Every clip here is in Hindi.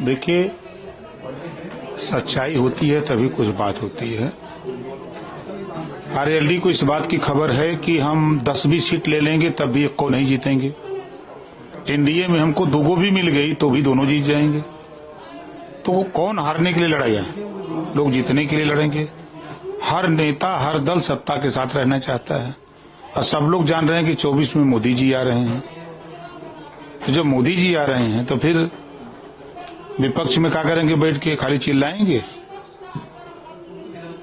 देखिए, सच्चाई होती है तभी कुछ बात होती है। आरएलडी को इस बात की खबर है कि हम 10-20 सीट ले लेंगे तब भी एक को नहीं जीतेंगे। एनडीए में हमको 2 भी मिल गई तो भी दोनों जीत जाएंगे। तो वो कौन हारने के लिए लड़ाया? लोग जीतने के लिए लड़ेंगे। हर नेता, हर दल सत्ता के साथ रहना चाहता है और सब लोग जान रहे हैं कि 24 में मोदी जी आ रहे हैं। तो जब मोदी जी आ रहे हैं तो फिर विपक्ष में क्या करेंगे? बैठ के खाली चिल्लाएंगे।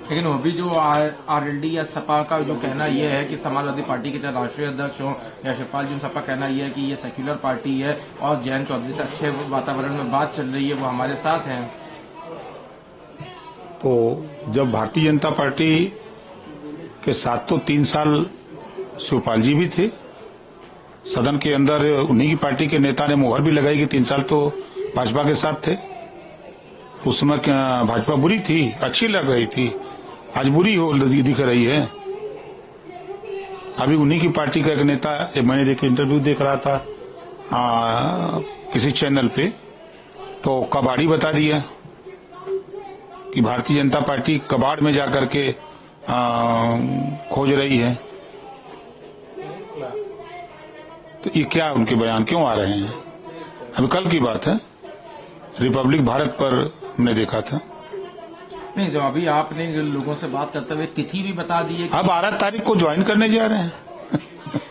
लेकिन अभी जो आरएलडी या सपा का जो कहना यह है कि समाजवादी पार्टी के चाहे राष्ट्रीय अध्यक्ष हो या शिवपाल जी, सपा कहना यह है कि ये सेक्युलर पार्टी है और जयंत चौधरी से अच्छे वातावरण में बात चल रही है, वो हमारे साथ हैं। तो जब भारतीय जनता पार्टी के साथ तो 3 साल शिवपाल जी भी थे, सदन के अंदर उन्हीं की पार्टी के नेता ने मुहर भी लगाई कि 3 साल तो भाजपा के साथ थे। उस समय भाजपा बुरी थी, अच्छी लग रही थी, आज बुरी हो दिख रही है। अभी उन्हीं की पार्टी का एक नेता, मैंने इंटरव्यू देख रहा था किसी चैनल पे, तो कबाड़ी बता दिया कि भारतीय जनता पार्टी कबाड़ में जाकर के खोज रही है। तो ये क्या उनके बयान क्यों आ रहे हैं? अभी कल की बात है, रिपब्लिक भारत पर हमने देखा था। नहीं, जो अभी आपने लोगों से बात करते हुए तिथि भी बता दी है। अब 12 तारीख को ज्वाइन करने जा रहे हैं।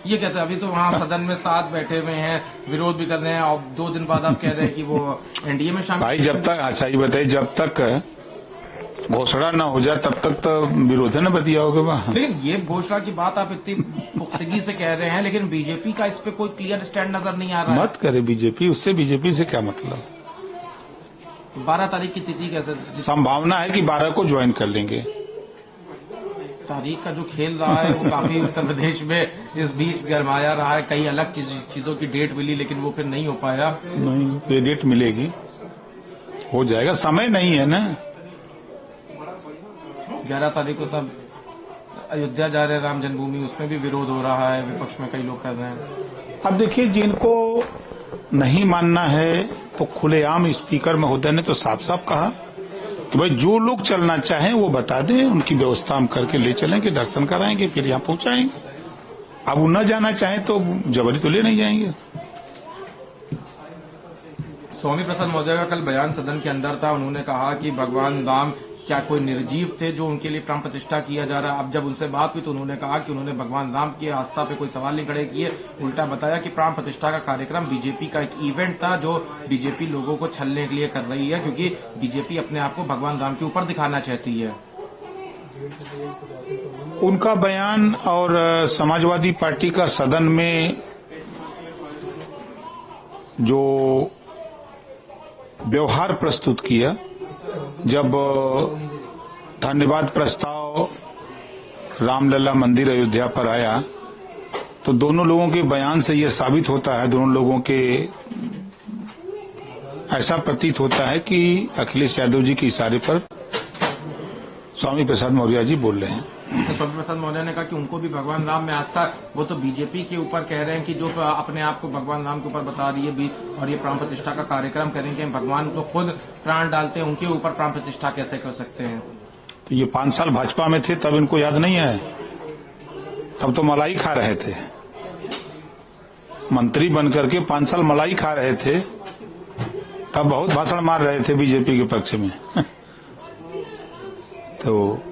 ये कहते हैं अभी तो वहाँ सदन में साथ बैठे हुए हैं, विरोध भी कर रहे हैं और 2 दिन बाद आप कह रहे हैं कि वो एनडीए में शामिल। भाई जब तक, अच्छा ये बताइए, जब तक घोषणा न हो जाए तब तक तो विरोध न बतिया होगा वहाँ। लेकिन ये घोषणा की बात आप इतनी पुख्तगी से कह रहे हैं, लेकिन बीजेपी का इस पे कोई क्लियर स्टैंड नजर नहीं आ रहा है। मत करे बीजेपी, उससे बीजेपी से क्या मतलब? 12 तारीख की तिथि कैसे? संभावना है कि 12 को ज्वाइन कर लेंगे। तारीख का जो खेल रहा है वो काफी उत्तर प्रदेश में इस बीच गरमाया रहा है। कई अलग चीजों की डेट मिली लेकिन वो फिर नहीं हो पाया। नहीं, ये डेट मिलेगी, हो जाएगा, समय नहीं है ना। 11 तारीख को सब अयोध्या जा रहे हैं, राम जन्मभूमि, उसमें भी विरोध हो रहा है, विपक्ष में कई लोग कर रहे हैं। अब देखिए, जिनको नहीं मानना है तो खुलेआम स्पीकर महोदय ने तो साफ साफ कहा कि भाई जो लोग चलना चाहें वो बता दें, उनकी व्यवस्था हम करके ले चलेंगे, दर्शन कराएंगे, फिर यहाँ पहुंचाएंगे। अब वो न जाना चाहें तो जबरी तो ले नहीं जाएंगे। स्वामी प्रसाद महोदय का कल बयान सदन के अंदर था, उन्होंने कहा कि भगवान राम क्या कोई निर्जीव थे जो उनके लिए प्राण प्रतिष्ठा किया जा रहा है। अब जब उनसे बात हुई तो उन्होंने कहा कि उन्होंने भगवान राम की आस्था पे कोई सवाल नहीं खड़े किए, उल्टा बताया कि प्राण प्रतिष्ठा का कार्यक्रम बीजेपी का एक इवेंट था जो बीजेपी लोगों को छलने के लिए कर रही है, क्योंकि बीजेपी अपने आप को भगवान राम के ऊपर दिखाना चाहती है। उनका बयान और समाजवादी पार्टी का सदन में जो व्यवहार प्रस्तुत किया, जब धन्यवाद प्रस्ताव रामलला मंदिर अयोध्या पर आया तो दोनों लोगों के बयान से यह साबित होता है, दोनों लोगों के ऐसा प्रतीत होता है कि अखिलेश यादव जी के इशारे पर स्वामी प्रसाद मौर्य जी बोल रहे हैं। स्वामी प्रसाद मौर्य ने कहा कि उनको भी भगवान राम में आस्था, वो तो बीजेपी के ऊपर कह रहे हैं कि जो अपने आप को भगवान राम के ऊपर बता रही है और ये प्राण प्रतिष्ठा का कार्यक्रम करेंगे, भगवान तो खुद प्राण डालते हैं, उनके ऊपर प्राण प्रतिष्ठा कैसे कर सकते हैं? तो ये 5 साल भाजपा में थे तब इनको याद नहीं है? तब तो मलाई खा रहे थे, मंत्री बनकर के 5 साल मलाई खा रहे थे, तब बहुत भाषण मार रहे थे बीजेपी के पक्ष में। तो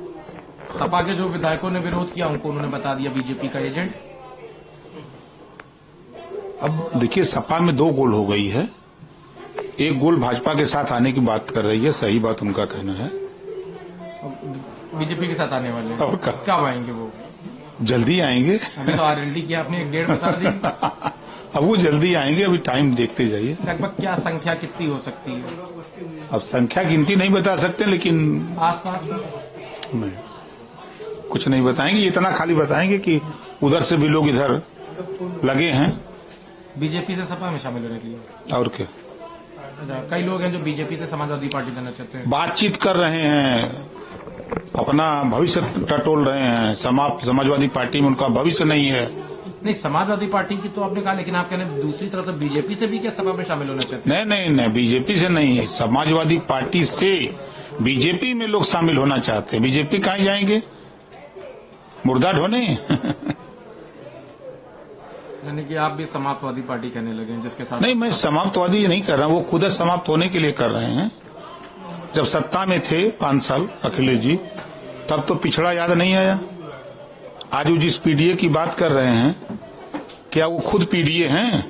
सपा के जो विधायकों ने विरोध किया उनको उन्होंने बता दिया बीजेपी का एजेंट। अब देखिए, सपा में 2 गोल हो गई है। एक गोल भाजपा के साथ आने की बात कर रही है, सही बात उनका कहना है। बीजेपी के साथ आने वाले और कब आएंगे? वो जल्दी आएंगे। अभी तो आरएलडी की आपने एक डेट बता दी। अब वो जल्दी आएंगे, अभी टाइम देखते जाइए। लगभग क्या संख्या कितनी हो सकती है? अब संख्या गिनती नहीं बता सकते, लेकिन आसपास में कुछ नहीं बताएंगे, इतना खाली बताएंगे कि उधर से भी लोग इधर लगे हैं बीजेपी से सपा में शामिल होने के लिए। और क्या, कई लोग हैं जो बीजेपी से समाजवादी पार्टी बनना चाहते हैं, बातचीत कर रहे हैं, अपना भविष्य टटोल रहे हैं। समाजवादी पार्टी में उनका भविष्य नहीं है, नहीं, समाजवादी पार्टी की तो आपने कहा, लेकिन आप कह रहे हैं दूसरी तरफ से बीजेपी से भी क्या सभा में शामिल होना चाहते हैं? नहीं, बीजेपी से नहीं, समाजवादी पार्टी से बीजेपी में लोग शामिल होना चाहते हैं। बीजेपी कहाँ जाएंगे, मुर्दा ढोने। यानी कि आप भी समाजवादी पार्टी कहने लगे हैं, जिसके साथ नहीं, मैं समाप्तवादी नहीं कर रहा हूं, वो खुद समाप्त होने के लिए कर रहे हैं। जब सत्ता में थे 5 साल अखिलेश जी, तब तो पिछड़ा याद नहीं आया। आज वो जिस पीडीए की बात कर रहे हैं, क्या वो खुद पीडीए हैं?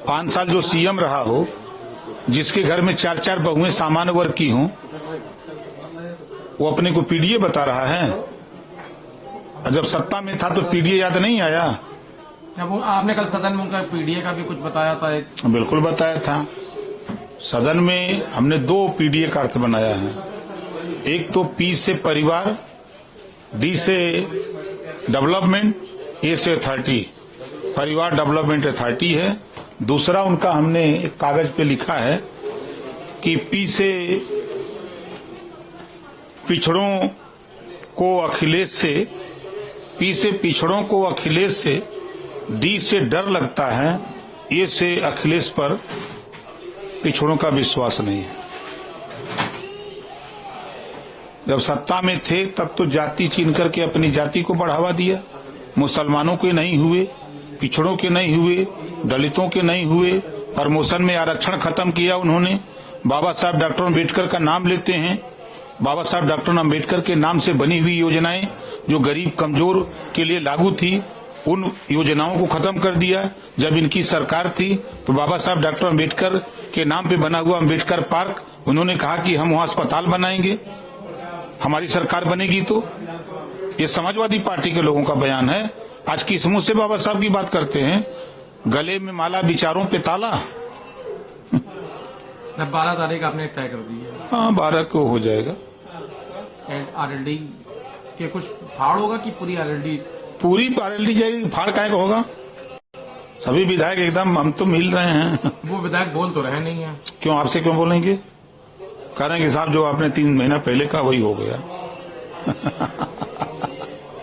5 साल जो सीएम रहा हो, जिसके घर में 4-4 बहुएं सामान्य वर्ग की हों, वो अपने को पीडीए बता रहा है। और जब सत्ता में था तो पीडीए याद नहीं आया? वो आपने कल सदन में उनका पीडीए का भी कुछ बताया था एक। बिल्कुल बताया था। सदन में हमने 2 पीडीए का अर्थ बनाया है। एक तो पी से परिवार, डी से डेवलपमेंट, ए से अथॉरिटी, परिवार डेवलपमेंट अथॉरिटी है। दूसरा उनका हमने एक कागज पे लिखा है कि पी से पिछड़ों को अखिलेश से, पी से पिछड़ों को अखिलेश से, डी से डर लगता है, ए से अखिलेश पर पिछड़ों का विश्वास नहीं है। जब सत्ता में थे तब तो जाति चीन करके अपनी जाति को बढ़ावा दिया। मुसलमानों के नहीं हुए, पिछड़ों के नहीं हुए, दलितों के नहीं हुए, प्रमोशन में आरक्षण खत्म किया उन्होंने। बाबा साहब डॉक्टर अम्बेडकर का नाम लेते हैं। बाबा साहब डॉक्टर अम्बेडकर के नाम से बनी हुई योजनाएं जो गरीब कमजोर के लिए लागू थी, उन योजनाओं को खत्म कर दिया। जब इनकी सरकार थी तो बाबा साहब डॉक्टर अम्बेडकर के नाम पे बना हुआ अम्बेडकर पार्क, उन्होंने कहा कि हम वहां अस्पताल बनाएंगे, हमारी सरकार बनेगी तो। ये समाजवादी पार्टी के लोगों का बयान है। आज किस मुंह से बाबा साहब की बात करते हैं? गले में माला, विचारों पे ताला। 12 तारीख आपने तय कर दी है। हाँ, 12 को हो जाएगा। आरएलडी के कुछ फाड़ होगा कि पूरी आरएलडी? पूरी आरएलडी जाएगी, फाड़ काहे का होगा? सभी विधायक एकदम हम तो मिल रहे हैं। वो विधायक बोल तो रहे नहीं है। क्यों, आपसे क्यों बोलेंगे? कह रहे हैं कि साहब जो आपने 3 महीना पहले कहा वही हो गया।